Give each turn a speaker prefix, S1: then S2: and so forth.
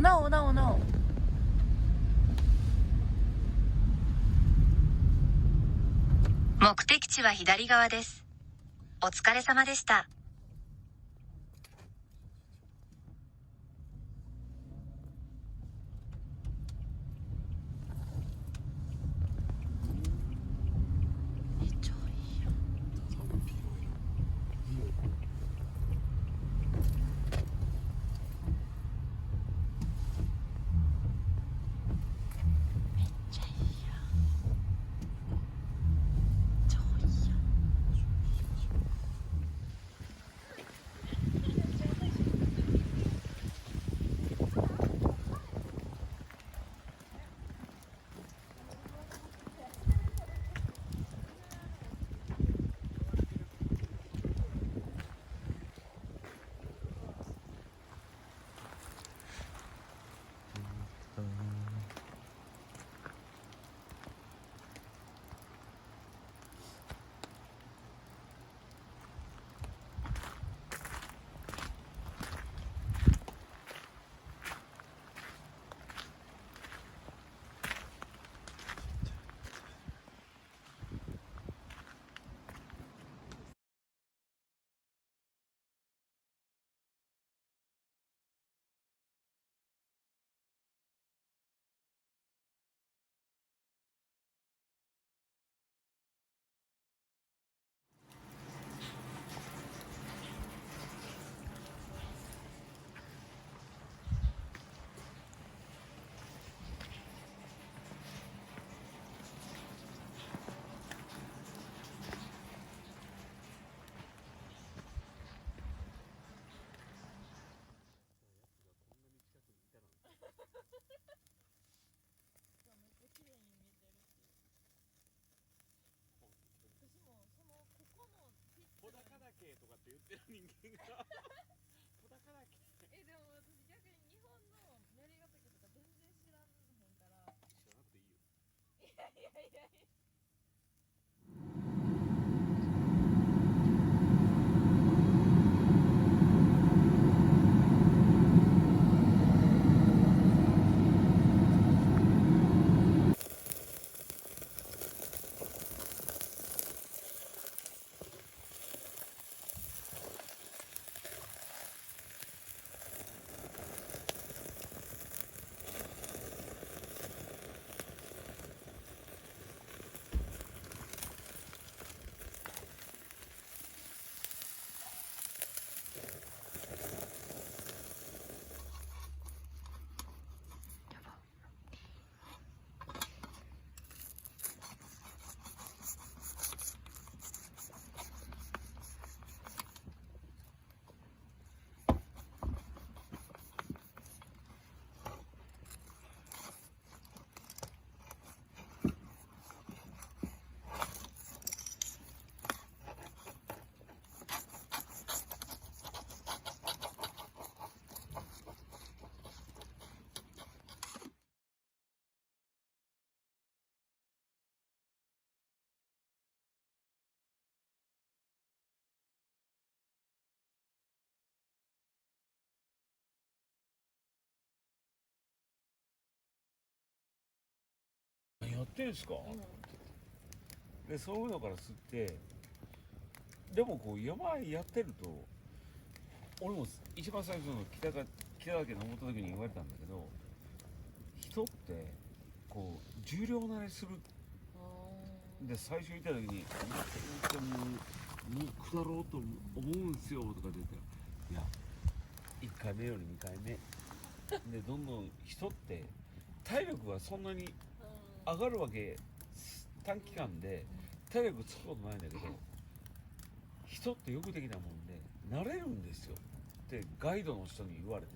S1: なおなおなお。
S2: 目的地は左側です。お疲れ様でした。
S3: 小高岳とかって言ってる人間が小高岳
S1: でも私逆に日本の槍ヶ岳とか全然知らんへんから。
S3: 知らなくていいよ。
S1: いやいやいやいや。
S3: 何やってんすか、でそういうのから吸って、でもこう山やってると、俺も一番最初の北岳登った時に言われたんだけど、人ってこう重量慣れする。で最初行った時にもう下ろうと思うんすよとか出て、いや1回目より2回目でどんどん人って体力がそんなに上がるわけ、短期間で体力つくことないんだけど、人ってよくできたもんで慣れるんですよってガイドの人に言われて、